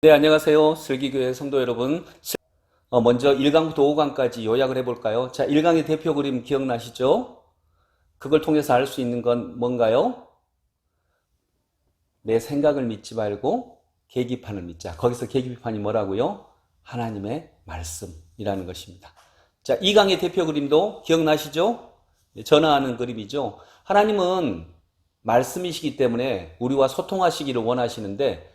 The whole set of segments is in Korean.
네, 안녕하세요. 슬기교회 성도 여러분. 먼저 1강부터 5강까지 요약을 해볼까요? 자, 1강의 대표 그림 기억나시죠? 그걸 통해서 알 수 있는 건 뭔가요? 내 생각을 믿지 말고 계기판을 믿자. 거기서 계기판이 뭐라고요? 하나님의 말씀이라는 것입니다. 자, 2강의 대표 그림도 기억나시죠? 전화하는 그림이죠. 하나님은 말씀이시기 때문에 우리와 소통하시기를 원하시는데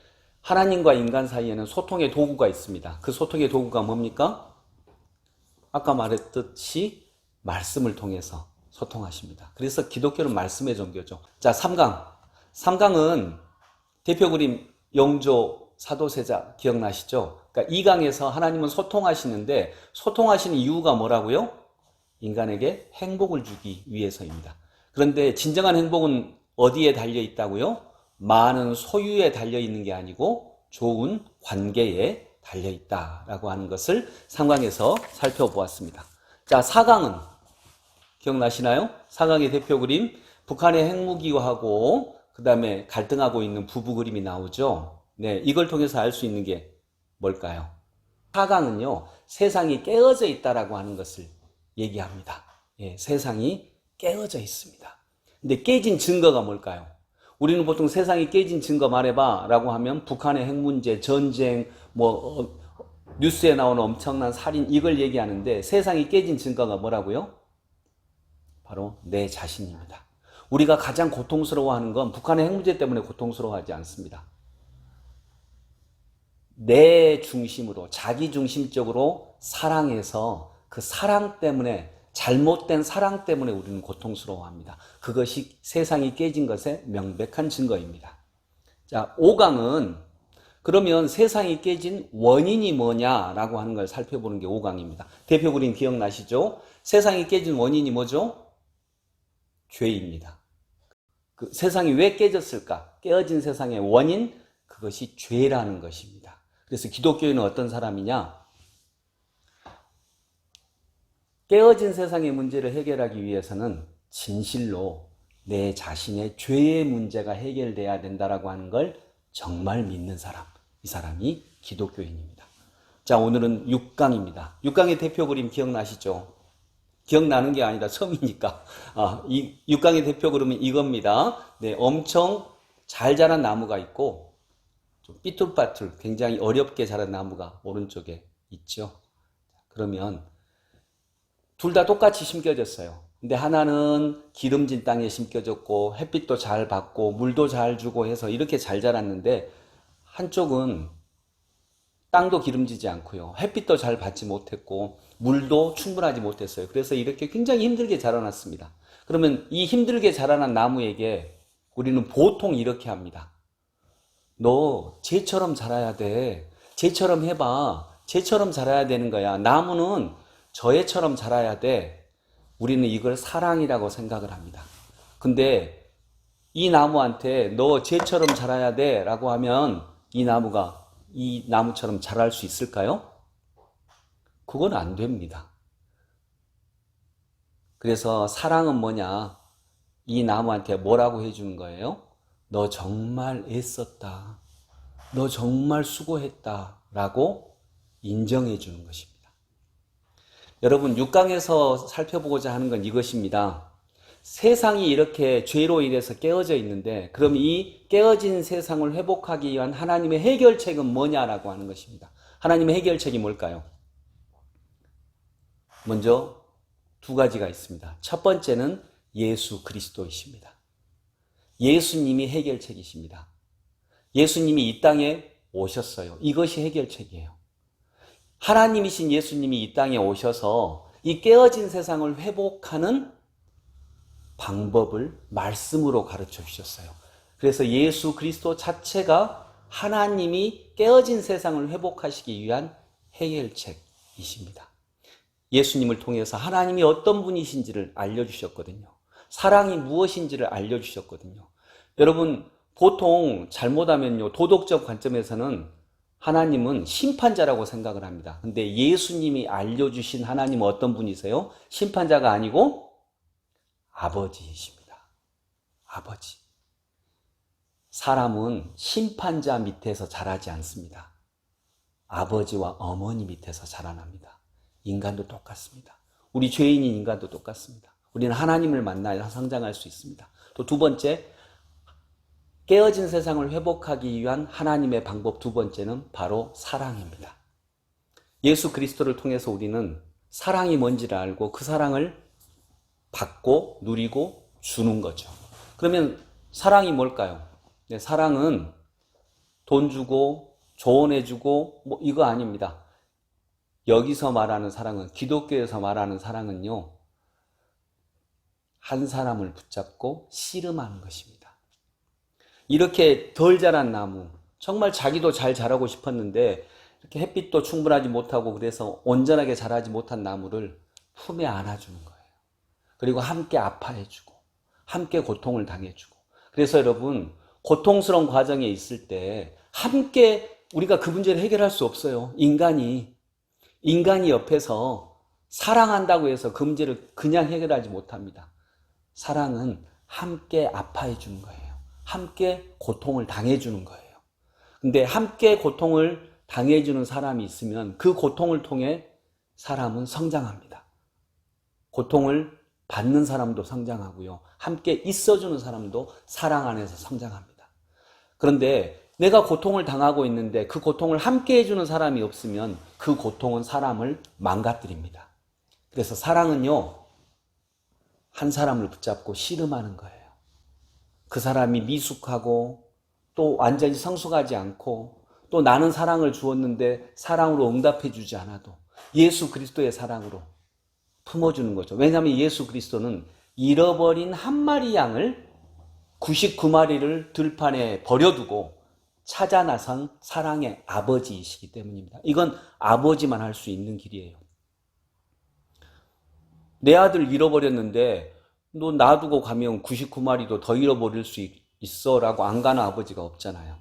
하나님과 인간 사이에는 소통의 도구가 있습니다. 그 소통의 도구가 뭡니까? 아까 말했듯이 말씀을 통해서 소통하십니다. 그래서 기독교는 말씀의 종교죠. 자, 3강. 3강은 대표 그림 영조 사도세자 기억나시죠? 그러니까 2강에서 하나님은 소통하시는데 소통하시는 이유가 뭐라고요? 인간에게 행복을 주기 위해서입니다. 그런데 진정한 행복은 어디에 달려 있다고요? 많은 소유에 달려 있는 게 아니고 좋은 관계에 달려 있다라고 하는 것을 3강에서 살펴보았습니다. 자, 4강은 기억나시나요? 4강의 대표 그림, 북한의 핵무기하고 그 다음에 갈등하고 있는 부부 그림이 나오죠. 네, 이걸 통해서 알 수 있는 게 뭘까요? 4강은요, 세상이 깨어져 있다라고 하는 것을 얘기합니다. 예, 세상이 깨어져 있습니다. 근데 깨진 증거가 뭘까요? 우리는 보통 세상이 깨진 증거 말해봐 라고 하면 북한의 핵 문제, 전쟁, 뉴스에 나오는 엄청난 살인 이걸 얘기하는데 세상이 깨진 증거가 뭐라고요? 바로 내 자신입니다. 우리가 가장 고통스러워하는 건 북한의 핵 문제 때문에 고통스러워하지 않습니다. 내 중심으로 자기 중심적으로 사랑해서 그 사랑 때문에 잘못된 사랑 때문에 우리는 고통스러워합니다. 그것이 세상이 깨진 것의 명백한 증거입니다. 자, 5강은 그러면 세상이 깨진 원인이 뭐냐라고 하는 걸 살펴보는 게 5강입니다. 대표 그림 기억나시죠? 세상이 깨진 원인이 뭐죠? 죄입니다. 그 세상이 왜 깨졌을까? 깨어진 세상의 원인, 그것이 죄라는 것입니다. 그래서 기독교인은 어떤 사람이냐? 깨어진 세상의 문제를 해결하기 위해서는 진실로 내 자신의 죄의 문제가 해결돼야 된다라고 하는 걸 정말 믿는 사람, 이 사람이 기독교인입니다. 자, 오늘은 6강입니다. 6강의 대표 그림 기억나시죠? 기억나는 게 아니라 처음이니까. 이 6강의 대표 그림은 이겁니다. 네, 엄청 잘 자란 나무가 있고 좀 삐뚤빠뚤 굉장히 어렵게 자란 나무가 오른쪽에 있죠. 그러면 둘 다 똑같이 심겨졌어요. 근데 하나는 기름진 땅에 심겨졌고 햇빛도 잘 받고 물도 잘 주고 해서 이렇게 잘 자랐는데 한쪽은 땅도 기름지지 않고요. 햇빛도 잘 받지 못했고 물도 충분하지 못했어요. 그래서 이렇게 굉장히 힘들게 자라났습니다. 그러면 이 힘들게 자라난 나무에게 우리는 보통 이렇게 합니다. 너 쟤처럼 자라야 돼. 쟤처럼 해봐. 쟤처럼 자라야 되는 거야. 나무는 저 애처럼 자라야 돼. 우리는 이걸 사랑이라고 생각을 합니다. 근데 이 나무한테 너 쟤처럼 자라야 돼 라고 하면 이 나무가 이 나무처럼 자랄 수 있을까요? 그건 안 됩니다. 그래서 사랑은 뭐냐? 이 나무한테 뭐라고 해주는 거예요? 너 정말 애썼다. 너 정말 수고했다. 라고 인정해 주는 것입니다. 여러분 6강에서 살펴보고자 하는 건 이것입니다. 세상이 이렇게 죄로 인해서 깨어져 있는데 그럼 이 깨어진 세상을 회복하기 위한 하나님의 해결책은 뭐냐라고 하는 것입니다. 하나님의 해결책이 뭘까요? 먼저 두 가지가 있습니다. 첫 번째는 예수 그리스도이십니다. 예수님이 해결책이십니다. 예수님이 이 땅에 오셨어요. 이것이 해결책이에요. 하나님이신 예수님이 이 땅에 오셔서 이 깨어진 세상을 회복하는 방법을 말씀으로 가르쳐 주셨어요. 그래서 예수 그리스도 자체가 하나님이 깨어진 세상을 회복하시기 위한 해결책이십니다. 예수님을 통해서 하나님이 어떤 분이신지를 알려주셨거든요. 사랑이 무엇인지를 알려주셨거든요. 여러분, 보통 잘못하면요, 도덕적 관점에서는 하나님은 심판자라고 생각을 합니다. 근데 예수님이 알려주신 하나님은 어떤 분이세요? 심판자가 아니고 아버지이십니다. 아버지. 사람은 심판자 밑에서 자라지 않습니다. 아버지와 어머니 밑에서 자라납니다. 인간도 똑같습니다. 우리 죄인인 인간도 똑같습니다. 우리는 하나님을 만나야 성장할 수 있습니다. 또 두 번째, 깨어진 세상을 회복하기 위한 하나님의 방법 두 번째는 바로 사랑입니다. 예수 그리스도를 통해서 우리는 사랑이 뭔지를 알고 그 사랑을 받고 누리고 주는 거죠. 그러면 사랑이 뭘까요? 네, 사랑은 돈 주고 조언해주고 뭐 이거 아닙니다. 여기서 말하는 사랑은, 기독교에서 말하는 사랑은요, 한 사람을 붙잡고 씨름하는 것입니다. 이렇게 덜 자란 나무, 정말 자기도 잘 자라고 싶었는데 이렇게 햇빛도 충분하지 못하고 그래서 온전하게 자라지 못한 나무를 품에 안아주는 거예요. 그리고 함께 아파해주고 함께 고통을 당해주고. 그래서 여러분, 고통스러운 과정에 있을 때 함께 우리가 그 문제를 해결할 수 없어요. 인간이 옆에서 사랑한다고 해서 그 문제를 그냥 해결하지 못합니다. 사랑은 함께 아파해 주는 거예요. 함께 고통을 당해 주는 거예요. 근데 함께 고통을 당해 주는 사람이 있으면 그 고통을 통해 사람은 성장합니다. 고통을 받는 사람도 성장하고요. 함께 있어주는 사람도 사랑 안에서 성장합니다. 그런데 내가 고통을 당하고 있는데 그 고통을 함께 해주는 사람이 없으면 그 고통은 사람을 망가뜨립니다. 그래서 사랑은요, 한 사람을 붙잡고 씨름하는 거예요. 그 사람이 미숙하고 또 완전히 성숙하지 않고 또 나는 사랑을 주었는데 사랑으로 응답해 주지 않아도 예수 그리스도의 사랑으로 품어주는 거죠. 왜냐하면 예수 그리스도는 잃어버린 한 마리 양을 99마리를 들판에 버려두고 찾아 나선 사랑의 아버지이시기 때문입니다. 이건 아버지만 할 수 있는 길이에요. 내 아들 잃어버렸는데 너 놔두고 가면 99마리도 더 잃어버릴 수 있어 라고 안 가는 아버지가 없잖아요.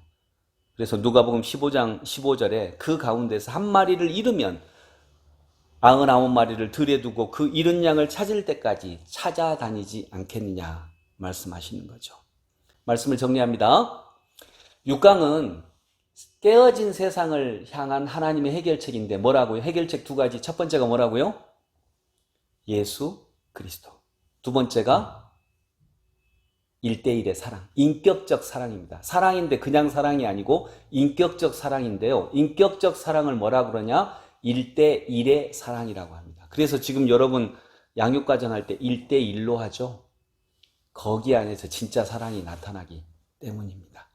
그래서 누가복음 15장 15절에 그 가운데서 한 마리를 잃으면 99마리를 들에 두고 그 잃은 양을 찾을 때까지 찾아다니지 않겠느냐 말씀하시는 거죠. 말씀을 정리합니다. 6강은 깨어진 세상을 향한 하나님의 해결책인데 뭐라고요? 해결책 두 가지. 첫 번째가 뭐라고요? 예수 그리스도. 두 번째가 1대1의 사랑, 인격적 사랑입니다. 사랑인데 그냥 사랑이 아니고 인격적 사랑인데요. 인격적 사랑을 뭐라 그러냐? 1대1의 사랑이라고 합니다. 그래서 지금 여러분 양육과정 할 때 1대1로 하죠. 거기 안에서 진짜 사랑이 나타나기 때문입니다.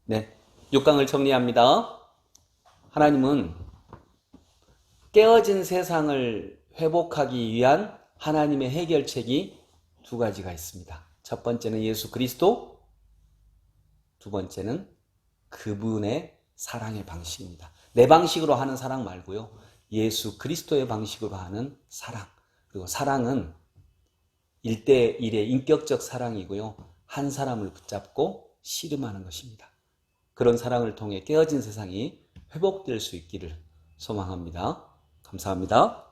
네, 6강을 정리합니다. 하나님은 깨어진 세상을 회복하기 위한 하나님의 해결책이 두 가지가 있습니다. 첫 번째는 예수 그리스도, 두 번째는 그분의 사랑의 방식입니다. 내 방식으로 하는 사랑 말고요. 예수 그리스도의 방식으로 하는 사랑. 그리고 사랑은 1대1의 인격적 사랑이고요. 한 사람을 붙잡고 씨름하는 것입니다. 그런 사랑을 통해 깨어진 세상이 회복될 수 있기를 소망합니다. 감사합니다.